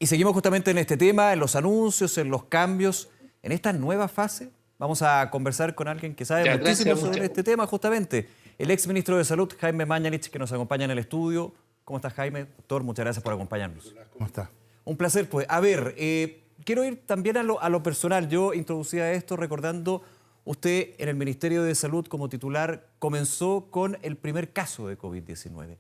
Y seguimos justamente en este tema, en los anuncios, en los cambios, en esta nueva fase. Vamos a conversar con alguien que sabe muchísimo sobre este tema, justamente. El ex ministro de Salud, Jaime Mañalich, que nos acompaña en el estudio. ¿Cómo estás, Jaime? Doctor, muchas gracias por acompañarnos. ¿Cómo está? Un placer, pues. A ver, quiero ir también a lo personal. Yo introducía esto recordando, usted en el Ministerio de Salud como titular comenzó con el primer caso de COVID-19.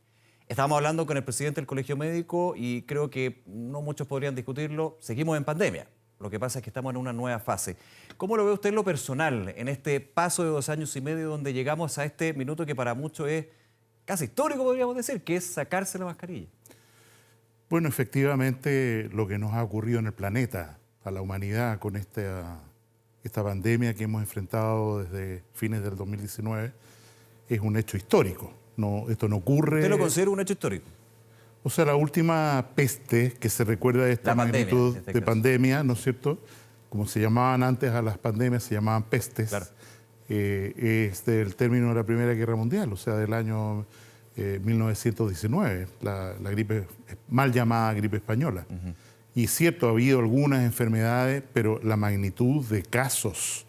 Estábamos hablando con el presidente del Colegio Médico y creo que no muchos podrían discutirlo. Seguimos en pandemia. Lo que pasa es que estamos en una nueva fase. ¿Cómo lo ve usted en lo personal, en este paso de 2 años y medio donde llegamos a este minuto que para muchos es casi histórico, podríamos decir, que es sacarse la mascarilla? Bueno, efectivamente, lo que nos ha ocurrido en el planeta, a la humanidad, con esta pandemia que hemos enfrentado desde fines del 2019, es un hecho histórico. No, esto no ocurre... ¿Usted lo considera un hecho histórico? O sea, la última peste que se recuerda de esta magnitud de pandemia, ¿no es cierto? Como se llamaban antes a las pandemias, se llamaban pestes. Claro. Es del término de la Primera Guerra Mundial, o sea, del año 1919, la gripe, mal llamada gripe española. Y cierto, ha habido algunas enfermedades, pero la magnitud de casos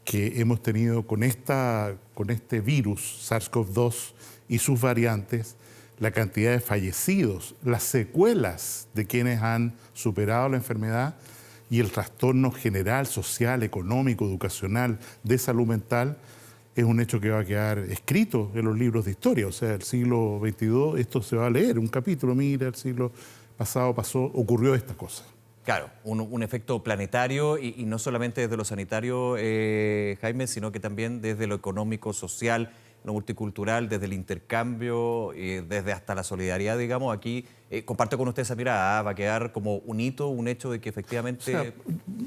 que hemos tenido con este virus, SARS-CoV-2 y sus variantes, la cantidad de fallecidos, las secuelas de quienes han superado la enfermedad y el trastorno general, social, económico, educacional, de salud mental, es un hecho que va a quedar escrito en los libros de historia. O sea, el siglo XXII, esto se va a leer, un capítulo, mira, el siglo pasado ocurrió esta cosa. Claro, un efecto planetario y no solamente desde lo sanitario, Jaime, sino que también desde lo económico, social, lo multicultural, desde el intercambio, desde hasta la solidaridad, digamos. Aquí comparto con usted esa mirada, va a quedar como un hito, un hecho de que efectivamente... O sea,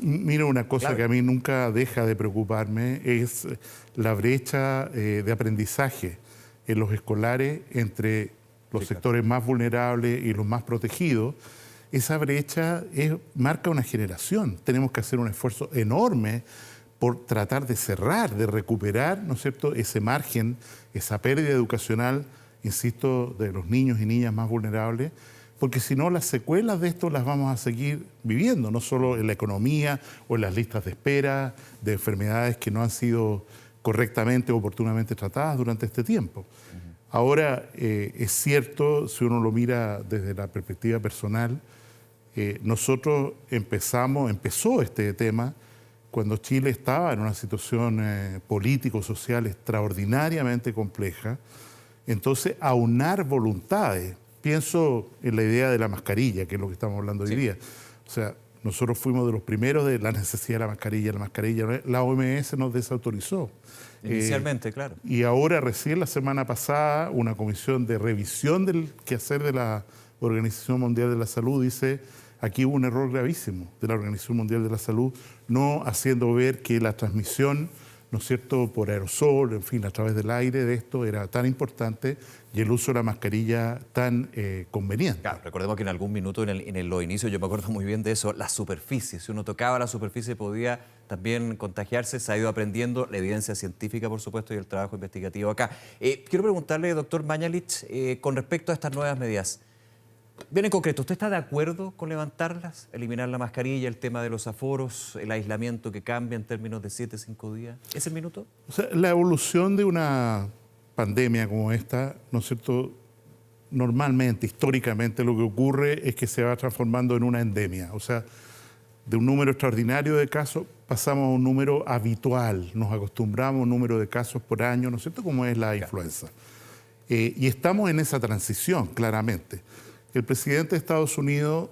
mira, una cosa que a mí nunca deja de preocuparme es la brecha de aprendizaje en los escolares entre los sectores más vulnerables y los más protegidos. Esa brecha marca una generación. Tenemos que hacer un esfuerzo enorme por tratar de cerrar, de recuperar, ¿no es cierto?, ese margen, esa pérdida educacional, insisto, de los niños y niñas más vulnerables, porque si no, las secuelas de esto las vamos a seguir viviendo, no solo en la economía o en las listas de espera de enfermedades que no han sido correctamente o oportunamente tratadas durante este tiempo. Ahora, es cierto, si uno lo mira desde la perspectiva personal, nosotros empezó este tema cuando Chile estaba en una situación político-social extraordinariamente compleja. Entonces, aunar voluntades. Pienso en la idea de la mascarilla, que es lo que estamos hablando hoy día. O sea, nosotros fuimos de los primeros de la necesidad de la mascarilla. La OMS nos desautorizó. Inicialmente, claro. Y ahora, recién la semana pasada, una comisión de revisión del quehacer de la Organización Mundial de la Salud dice: aquí hubo un error gravísimo de la Organización Mundial de la Salud, no haciendo ver que la transmisión, ¿no es cierto?, por aerosol, en fin, a través del aire de esto era tan importante y el uso de la mascarilla tan conveniente. Claro, recordemos que en algún minuto, en los inicios, yo me acuerdo muy bien de eso, la superficie. Si uno tocaba la superficie podía también contagiarse. Se ha ido aprendiendo, la evidencia científica, por supuesto, y el trabajo investigativo acá. Quiero preguntarle, doctor Mañalich, con respecto a estas nuevas medidas. Bien en concreto, ¿usted está de acuerdo con levantarlas? Eliminar la mascarilla, el tema de los aforos, el aislamiento que cambia en términos de 7, 5 días. ¿Es el minuto? O sea, la evolución de una pandemia como esta, ¿no es cierto?, normalmente, históricamente, lo que ocurre es que se va transformando en una endemia. O sea, de un número extraordinario de casos pasamos a un número habitual. Nos acostumbramos a un número de casos por año, ¿no es cierto?, como es la influenza. Y estamos en esa transición, claramente. El presidente de Estados Unidos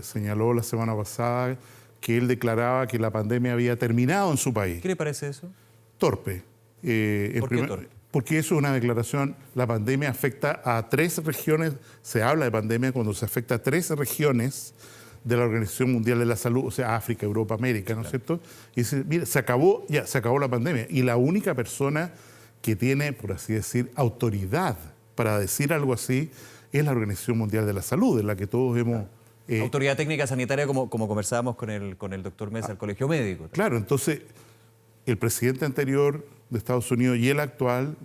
señaló la semana pasada que él declaraba que la pandemia había terminado en su país. ¿Qué le parece eso? Torpe. ¿Por qué torpe? Porque eso es una declaración. La pandemia afecta a 3 regiones. Se habla de pandemia cuando se afecta a 3 regiones de la Organización Mundial de la Salud, o sea, África, Europa, América, ¿no es cierto? Y dice, mira, se acabó la pandemia. Y la única persona que tiene, por así decir, autoridad para decir algo así es la Organización Mundial de la Salud, en la que todos hemos... Autoridad técnica sanitaria, como conversábamos con el doctor Mesa, el Colegio Médico. Claro, entonces, el presidente anterior de Estados Unidos y el actual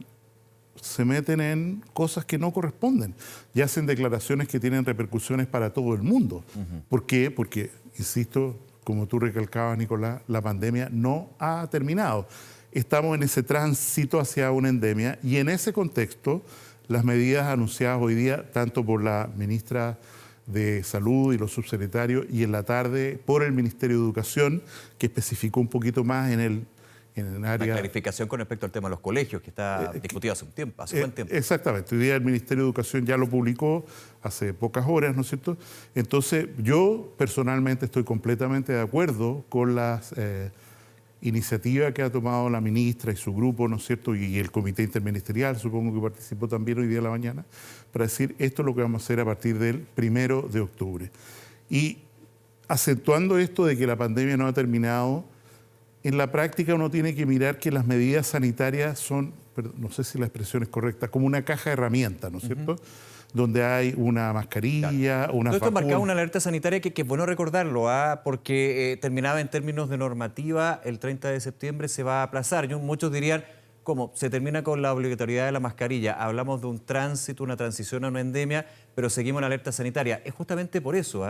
se meten en cosas que no corresponden y hacen declaraciones que tienen repercusiones para todo el mundo. ¿Por qué? Porque, insisto, como tú recalcabas, Nicolás, la pandemia no ha terminado. Estamos en ese tránsito hacia una endemia y en ese contexto las medidas anunciadas hoy día, tanto por la ministra de Salud y los subsecretarios y en la tarde por el Ministerio de Educación, que especificó un poquito más en el área... Una clarificación con respecto al tema de los colegios, que está discutido hace un tiempo, hace buen tiempo. Exactamente. Hoy día el Ministerio de Educación ya lo publicó hace pocas horas, ¿no es cierto? Entonces, yo personalmente estoy completamente de acuerdo con las iniciativas que ha tomado la ministra y su grupo, ¿no es cierto? Y el comité interministerial, supongo que participó también hoy día en la mañana, para decir esto es lo que vamos a hacer a partir del 1 de octubre. Y acentuando esto de que la pandemia no ha terminado, en la práctica uno tiene que mirar que las medidas sanitarias son, no sé si la expresión es correcta, como una caja de herramientas, ¿no es cierto? Donde hay una mascarilla, una Todo esto vacuna. marcaba una alerta sanitaria que es bueno recordarlo, porque terminaba en términos de normativa, el 30 de septiembre se va a aplazar. Muchos dirían, ¿cómo? Se termina con la obligatoriedad de la mascarilla. Hablamos de un tránsito, una transición a una endemia, pero seguimos en alerta sanitaria. Es justamente por eso,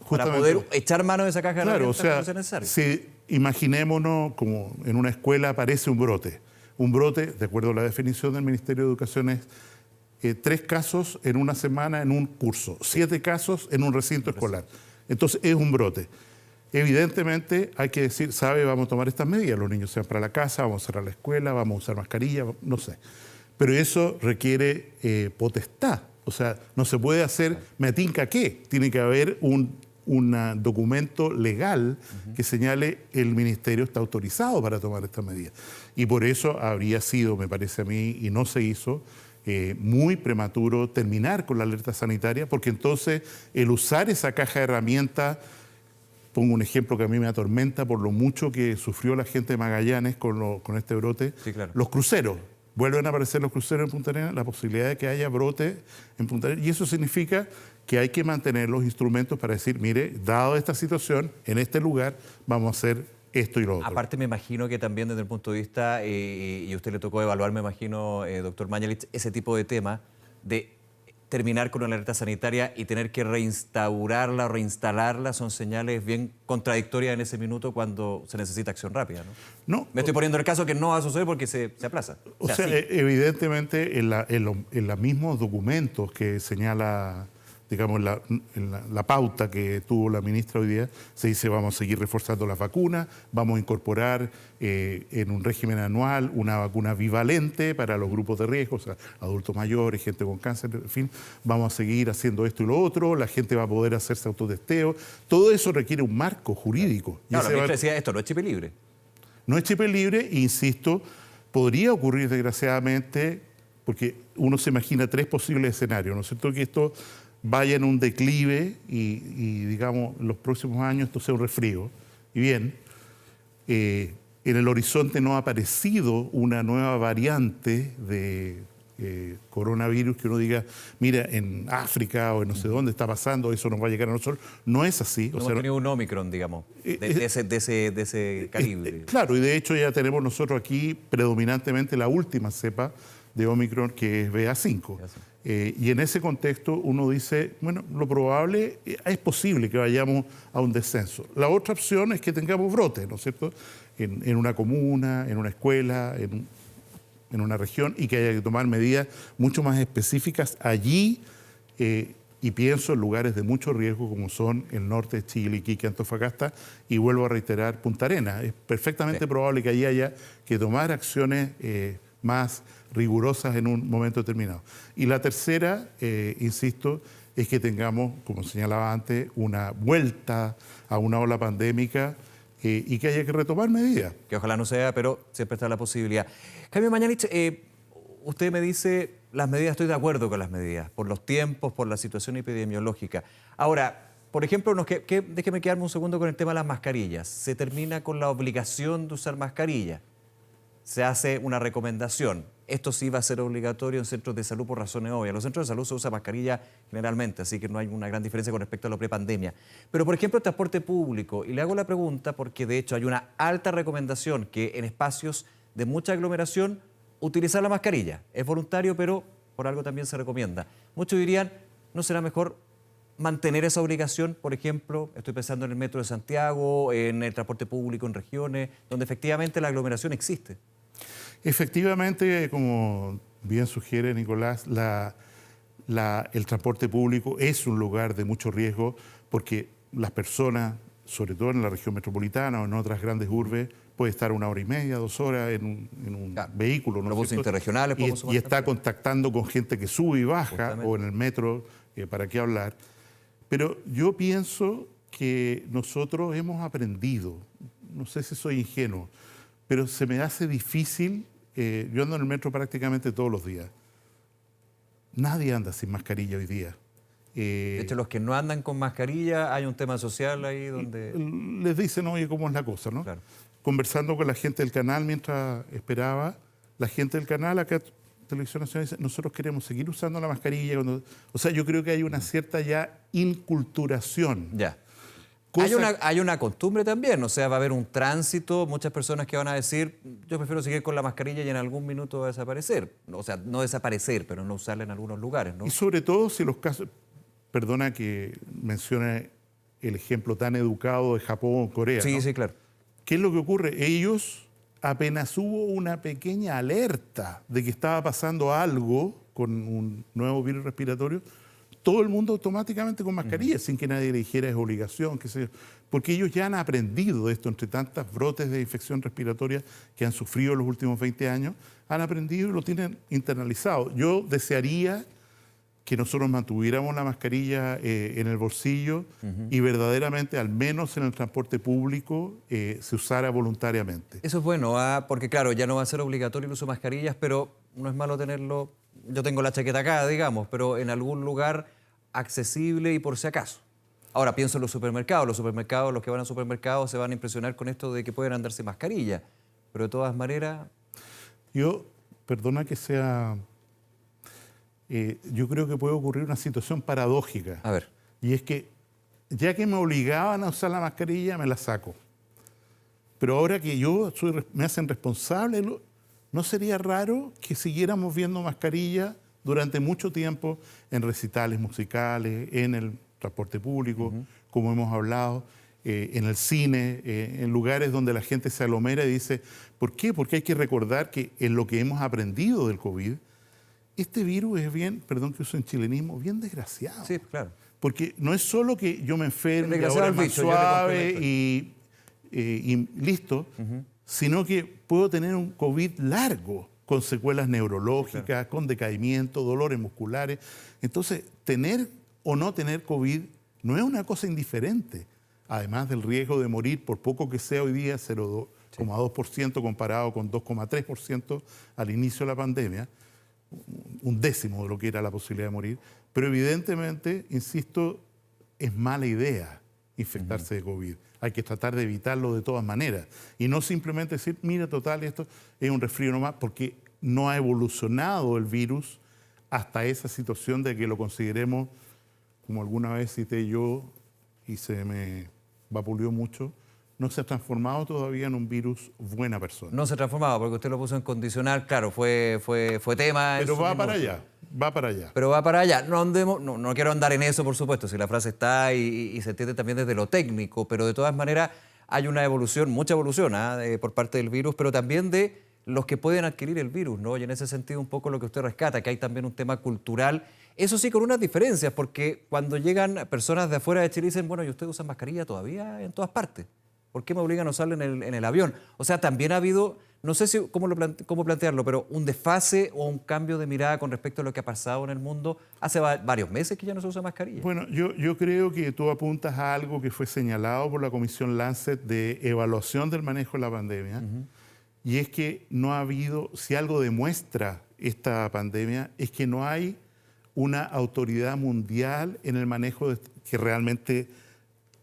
para poder echar mano de esa caja de herramientas cuando sea necesario. Si imaginémonos como en una escuela aparece un brote. Un brote, de acuerdo a la definición del Ministerio de Educación, es 3 casos en una semana en un curso, 7 casos en un recinto escolar. Entonces es un brote. Evidentemente hay que decir, vamos a tomar estas medidas, los niños se van para la casa, vamos a cerrar la escuela, vamos a usar mascarilla, no sé. Pero eso requiere potestad. O sea, no se puede hacer, me atinca qué. Tiene que haber un documento legal que señale el ministerio está autorizado para tomar estas medidas. Y por eso habría sido, me parece a mí, y no se hizo, muy prematuro terminar con la alerta sanitaria, porque entonces el usar esa caja de herramientas, pongo un ejemplo que a mí me atormenta por lo mucho que sufrió la gente de Magallanes con este brote, sí, claro. Los cruceros. Vuelven a aparecer los cruceros en Punta Arenas, la posibilidad de que haya brote en Punta Arenas, y eso significa que hay que mantener los instrumentos para decir, mire, dado esta situación, en este lugar vamos a hacer esto y lo otro. Aparte me imagino que también desde el punto de vista, y a usted le tocó evaluar, me imagino, doctor Mañalich, ese tipo de tema de terminar con una alerta sanitaria y tener que reinstaurarla o reinstalarla son señales bien contradictorias en ese minuto cuando se necesita acción rápida, ¿no? No. Me estoy poniendo en el caso que no va a suceder porque se aplaza. O sea, sí. Evidentemente en los mismos documentos que señala, digamos, la pauta que tuvo la ministra hoy día, se dice vamos a seguir reforzando las vacunas, vamos a incorporar en un régimen anual una vacuna bivalente para los grupos de riesgo, o sea, adultos mayores, gente con cáncer, en fin, vamos a seguir haciendo esto y lo otro, la gente va a poder hacerse autotesteo, todo eso requiere un marco jurídico. Claro, la ministra decía esto, no es chip libre. No es chip libre, e insisto, podría ocurrir desgraciadamente, porque uno se imagina 3 posibles escenarios, ¿no es cierto? Que esto vaya en un declive y digamos, en los próximos años esto sea un resfrío. Y bien, en el horizonte no ha aparecido una nueva variante de coronavirus que uno diga, mira, en África o en no sé dónde está pasando, eso nos va a llegar a nosotros. No es así. No hemos tenido un Omicron, digamos, de ese calibre. Claro, y de hecho ya tenemos nosotros aquí predominantemente la última cepa de Omicron, que es BA5. Y en ese contexto uno dice, bueno, lo probable es posible que vayamos a un descenso. La otra opción es que tengamos brotes, ¿no es cierto?, en una comuna, en una escuela, en una región, y que haya que tomar medidas mucho más específicas allí, y pienso en lugares de mucho riesgo como son el norte de Chile, Iquique, Antofagasta, y vuelvo a reiterar, Punta Arenas. Es perfectamente probable que allí haya que tomar acciones más rigurosas en un momento determinado. Y la tercera, insisto, es que tengamos, como señalaba antes, una vuelta a una ola pandémica y que haya que retomar medidas. Que ojalá no sea, pero siempre está la posibilidad. Jaime Mañalich, usted me dice, las medidas, estoy de acuerdo con las medidas, por los tiempos, por la situación epidemiológica. Ahora, por ejemplo, déjeme quedarme un segundo con el tema de las mascarillas. Se termina con la obligación de usar mascarilla. Se hace una recomendación. Esto sí va a ser obligatorio en centros de salud por razones obvias. En los centros de salud se usa mascarilla generalmente, así que no hay una gran diferencia con respecto a la prepandemia. Pero, por ejemplo, el transporte público, y le hago la pregunta porque de hecho hay una alta recomendación que en espacios de mucha aglomeración utilizar la mascarilla. Es voluntario, pero por algo también se recomienda. Muchos dirían, ¿no será mejor mantener esa obligación? Por ejemplo, estoy pensando en el metro de Santiago, en el transporte público en regiones, donde efectivamente la aglomeración existe. Efectivamente, como bien sugiere Nicolás, el transporte público es un lugar de mucho riesgo porque las personas, sobre todo en la región metropolitana o en otras grandes urbes, puede estar 1 hora y media, 2 horas en un Claro. vehículo. Los buses interregionales, podemos y está contactando con gente que sube y baja, Justamente. o en el metro, para qué hablar. Pero yo pienso que nosotros hemos aprendido, no sé si soy ingenuo, pero se me hace difícil, yo ando en el metro prácticamente todos los días. Nadie anda sin mascarilla hoy día. De hecho, los que no andan con mascarilla, hay un tema social ahí donde... Les dicen, oye, ¿cómo es la cosa, no? Claro. Conversando con la gente del canal mientras esperaba, la gente del canal acá, Televisión Nacional, dice, nosotros queremos seguir usando la mascarilla. O sea, yo creo que hay una cierta ya inculturación. Ya. Cosa- Hay una costumbre también, o sea, va a haber un tránsito, muchas personas que van a decir, yo prefiero seguir con la mascarilla y en algún minuto va a desaparecer. O sea, no desaparecer, pero no usarla en algunos lugares, ¿no? Y sobre todo si los casos, perdona que mencione el ejemplo tan educado de Japón o Corea, Sí, ¿no? sí, claro. ¿Qué es lo que ocurre? Ellos, apenas hubo una pequeña alerta de que estaba pasando algo con un nuevo virus respiratorio, todo el mundo automáticamente con mascarilla, sin que nadie le dijera es obligación, qué sé yo. Porque ellos ya han aprendido de esto, entre tantas brotes de infección respiratoria que han sufrido en los últimos 20 años, han aprendido y lo tienen internalizado. Yo desearía que nosotros mantuviéramos la mascarilla en el bolsillo y verdaderamente, al menos en el transporte público, se usara voluntariamente. Eso es bueno, porque claro, ya no va a ser obligatorio el uso de mascarillas, pero no es malo tenerlo, yo tengo la chaqueta acá, digamos, pero en algún lugar accesible y por si acaso. Ahora pienso en los supermercados, los que van al supermercado se van a impresionar con esto de que pueden andar sin mascarilla, pero de todas maneras... Yo, perdona que sea... yo creo que puede ocurrir una situación paradójica. A ver. Y es que, ya que me obligaban a usar la mascarilla, me la saco. Pero ahora que me hacen responsable, ¿no sería raro que siguiéramos viendo mascarilla durante mucho tiempo en recitales musicales, en el transporte público, como hemos hablado, en el cine, en lugares donde la gente se aglomera y dice, ¿por qué? Porque hay que recordar que en lo que hemos aprendido del COVID, este virus es bien, perdón que use en chilenismo, bien desgraciado. Sí, claro. Porque no es solo que yo me enferme y ahora es más bicho, yo le suave complemento. y listo, sino que puedo tener un COVID largo, con secuelas neurológicas, con decaimiento, dolores musculares. Entonces, tener o no tener COVID no es una cosa indiferente, además del riesgo de morir, por poco que sea hoy día, 0,2% comparado con 2,3% al inicio de la pandemia, un décimo de lo que era la posibilidad de morir, pero evidentemente, insisto, es mala idea infectarse de COVID. Hay que tratar de evitarlo de todas maneras y no simplemente decir, mira, total, esto es un resfrío nomás, porque no ha evolucionado el virus hasta esa situación de que lo consideremos, como alguna vez cité yo y se me vapuleó mucho, no se ha transformado todavía en un virus buena persona. No se transformaba porque usted lo puso en condicional, claro, fue tema. Pero va para allá, va para allá. Pero va para allá. No quiero andar en eso, por supuesto, si la frase está y se entiende también desde lo técnico, pero de todas maneras hay una evolución, mucha evolución por parte del virus, pero también de los que pueden adquirir el virus, ¿no? Y en ese sentido un poco lo que usted rescata, que hay también un tema cultural, eso sí con unas diferencias, porque cuando llegan personas de afuera de Chile dicen, bueno, ¿y ustedes usan mascarilla todavía en todas partes? ¿Por qué me obligan a usarla en el avión? O sea, también ha habido, no sé si cómo plantearlo, pero un desfase o un cambio de mirada con respecto a lo que ha pasado en el mundo. Hace varios meses que ya no se usa mascarilla. Bueno, yo creo que tú apuntas a algo que fue señalado por la Comisión Lancet de evaluación del manejo de la pandemia, y es que no ha habido, si algo demuestra esta pandemia, es que no hay una autoridad mundial en el manejo que realmente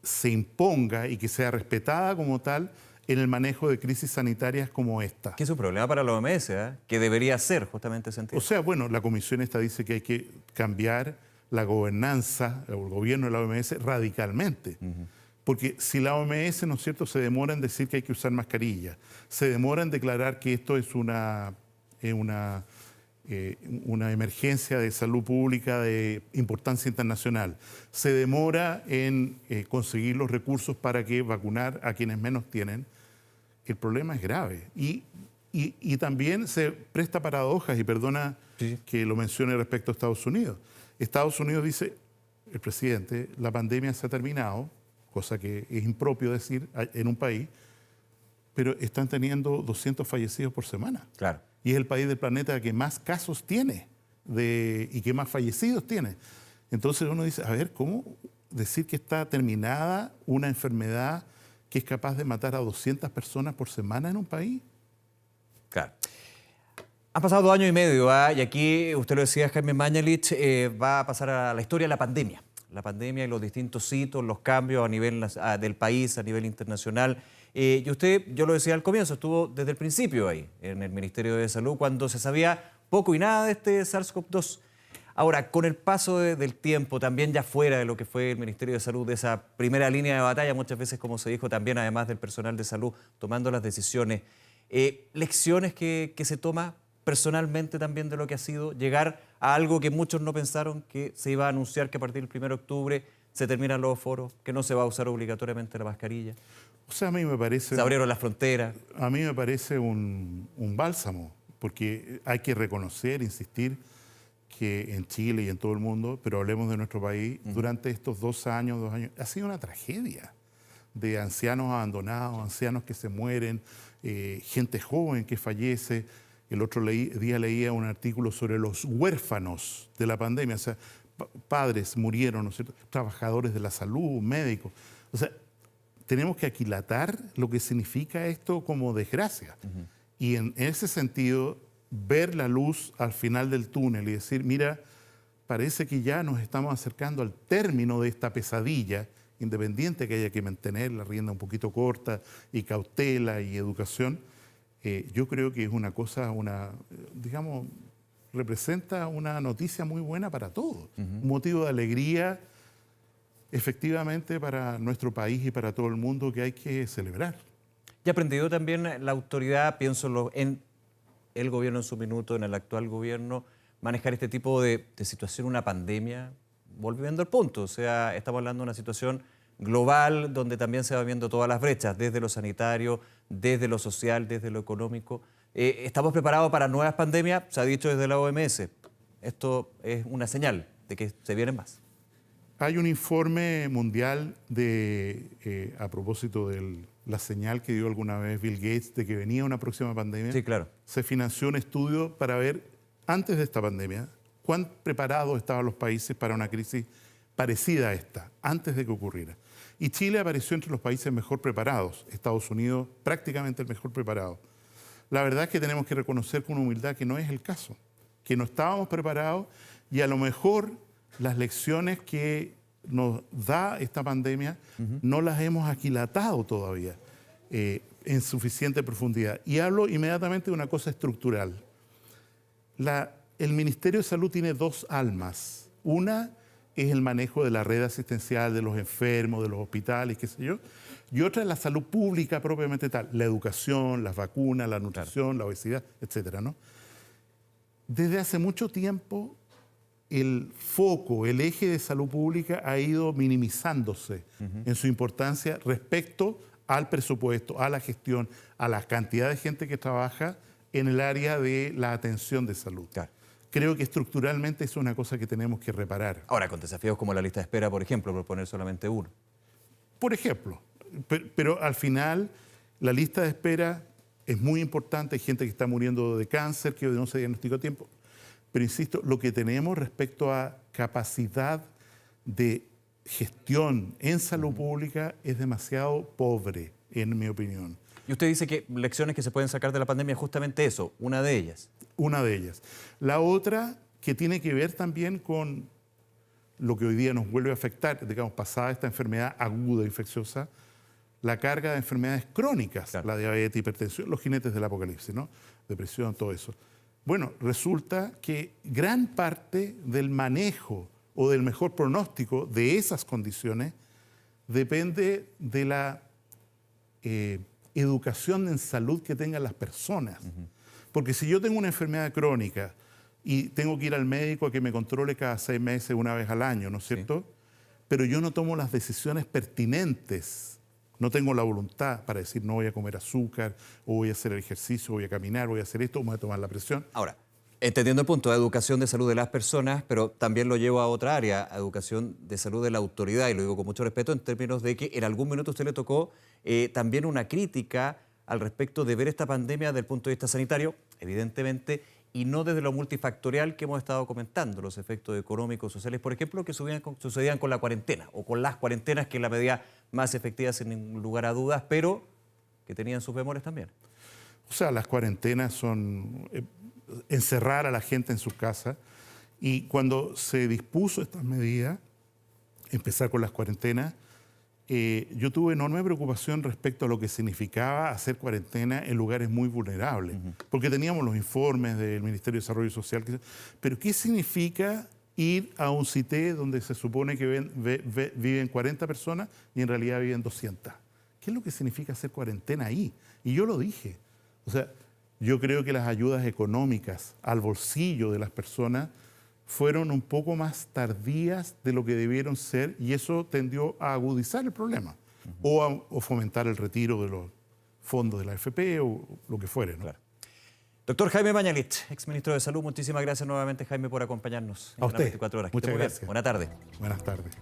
se imponga y que sea respetada como tal en el manejo de crisis sanitarias como esta. Que es un problema para la OMS, que debería ser justamente ese sentido. O sea, bueno, la comisión esta dice que hay que cambiar la gobernanza o el gobierno de la OMS radicalmente. Porque si la OMS, ¿no es cierto?, se demora en decir que hay que usar mascarilla, se demora en declarar que esto es una es una emergencia de salud pública de importancia internacional. Se demora en conseguir los recursos para que vacunar a quienes menos tienen. El problema es grave. Y también se presta paradojas, y perdona que lo mencione respecto a Estados Unidos. Estados Unidos dice, el presidente, la pandemia se ha terminado, cosa que es impropio decir en un país, pero están teniendo 200 fallecidos por semana. Claro. Y es el país del planeta que más casos tiene y que más fallecidos tiene. Entonces uno dice, a ver, ¿cómo decir que está terminada una enfermedad que es capaz de matar a 200 personas por semana en un país? Claro. Han pasado 2 años y medio, y aquí, usted lo decía, Jaime Mañalich, va a pasar a la historia la pandemia. La pandemia y los distintos hitos, los cambios a nivel del país, a nivel internacional. Y usted, yo lo decía al comienzo, estuvo desde el principio ahí, en el Ministerio de Salud, cuando se sabía poco y nada de este SARS-CoV-2. Ahora, con el paso del tiempo, también ya fuera de lo que fue el Ministerio de Salud, de esa primera línea de batalla, muchas veces, como se dijo, también además del personal de salud, tomando las decisiones, lecciones que se toma personalmente también de lo que ha sido llegar a algo que muchos no pensaron que se iba a anunciar que a partir del 1 de octubre se terminan los foros, que no se va a usar obligatoriamente la mascarilla. O sea, a mí me parece... Se abrieron las fronteras. A mí me parece un bálsamo, porque hay que reconocer, insistir, que en Chile y en todo el mundo, pero hablemos de nuestro país, durante estos 2 años, ha sido una tragedia de ancianos abandonados, ancianos que se mueren, gente joven que fallece. El otro día leía un artículo sobre los huérfanos de la pandemia, o sea, padres murieron, ¿no es cierto?, trabajadores de la salud, médicos. O sea, tenemos que aquilatar lo que significa esto como desgracia. Y en ese sentido, ver la luz al final del túnel y decir, mira, parece que ya nos estamos acercando al término de esta pesadilla, independiente que haya que mantener la rienda un poquito corta y cautela y educación. Yo creo que es una cosa, digamos, representa una noticia muy buena para todos. Un motivo de alegría, efectivamente, para nuestro país y para todo el mundo que hay que celebrar. Y ha aprendido también la autoridad, pienso en el gobierno en su minuto, en el actual gobierno, manejar este tipo de situación, una pandemia, volviendo al punto. O sea, estamos hablando de una situación global donde también se van viendo todas las brechas, desde lo sanitario, desde lo social, desde lo económico. ¿Estamos preparados para nuevas pandemias? Se ha dicho desde la OMS. Esto es una señal de que se vienen más. Hay un informe mundial a propósito de la señal que dio alguna vez Bill Gates de que venía una próxima pandemia. Sí, claro. Se financió un estudio para ver, antes de esta pandemia, cuán preparados estaban los países para una crisis parecida a esta, antes de que ocurriera. Y Chile apareció entre los países mejor preparados, Estados Unidos prácticamente el mejor preparado. La verdad es que tenemos que reconocer con humildad que no es el caso, que no estábamos preparados y a lo mejor las lecciones que nos da esta pandemia no las hemos aquilatado todavía en suficiente profundidad. Y hablo inmediatamente de una cosa estructural. El Ministerio de Salud tiene 2 almas. Una es el manejo de la red asistencial de los enfermos, de los hospitales, qué sé yo. Y otra es la salud pública propiamente tal, la educación, las vacunas, la nutrición, la obesidad, etcétera, ¿no? Desde hace mucho tiempo, el foco, el eje de salud pública ha ido minimizándose en su importancia respecto al presupuesto, a la gestión, a la cantidad de gente que trabaja en el área de la atención de salud. Claro. Creo que estructuralmente es una cosa que tenemos que reparar. Ahora, con desafíos como la lista de espera, por ejemplo, por poner solamente uno. Por ejemplo, pero al final la lista de espera es muy importante. Hay gente que está muriendo de cáncer, que no se diagnosticó a tiempo. Pero insisto, lo que tenemos respecto a capacidad de gestión en salud pública es demasiado pobre, en mi opinión. Y usted dice que lecciones que se pueden sacar de la pandemia es justamente eso, una de ellas. Una de ellas. La otra, que tiene que ver también con lo que hoy día nos vuelve a afectar, digamos, pasada esta enfermedad aguda, infecciosa, la carga de enfermedades crónicas, claro. La diabetes, hipertensión, los jinetes del apocalipsis, ¿no? Depresión, todo eso. Bueno, resulta que gran parte del manejo o del mejor pronóstico de esas condiciones depende de la educación en salud que tengan las personas. Porque si yo tengo una enfermedad crónica y tengo que ir al médico a que me controle cada 6 meses, una vez al año, ¿no es cierto? Sí. Pero yo no tomo las decisiones pertinentes. No tengo la voluntad para decir no voy a comer azúcar, o voy a hacer el ejercicio, voy a caminar, voy a hacer esto, o me voy a tomar la presión. Ahora, entendiendo el punto de educación de salud de las personas, pero también lo llevo a otra área, a educación de salud de la autoridad, y lo digo con mucho respeto en términos de que en algún minuto a usted le tocó también una crítica al respecto de ver esta pandemia desde el punto de vista sanitario, evidentemente, y no desde lo multifactorial que hemos estado comentando, los efectos económicos, sociales, por ejemplo, que sucedían con la cuarentena o con las cuarentenas, que es la medida más efectiva sin ningún lugar a dudas, pero que tenían sus bemoles también. O sea, las cuarentenas son encerrar a la gente en sus casas, y cuando se dispuso estas medidas, empezar con las cuarentenas, yo tuve enorme preocupación respecto a lo que significaba hacer cuarentena en lugares muy vulnerables, porque teníamos los informes del Ministerio de Desarrollo Social, pero ¿qué significa ir a un CITE donde se supone que viven 40 personas y en realidad viven 200? ¿Qué es lo que significa hacer cuarentena ahí? Y yo lo dije. O sea, yo creo que las ayudas económicas al bolsillo de las personas fueron un poco más tardías de lo que debieron ser, y eso tendió a agudizar el problema o fomentar el retiro de los fondos de la AFP o lo que fuere, ¿no? Claro. Doctor Jaime Mañalich, exministro de Salud, muchísimas gracias nuevamente, Jaime, por acompañarnos en a usted. 24 horas. Muchas gracias. Buena tarde. Buenas tardes.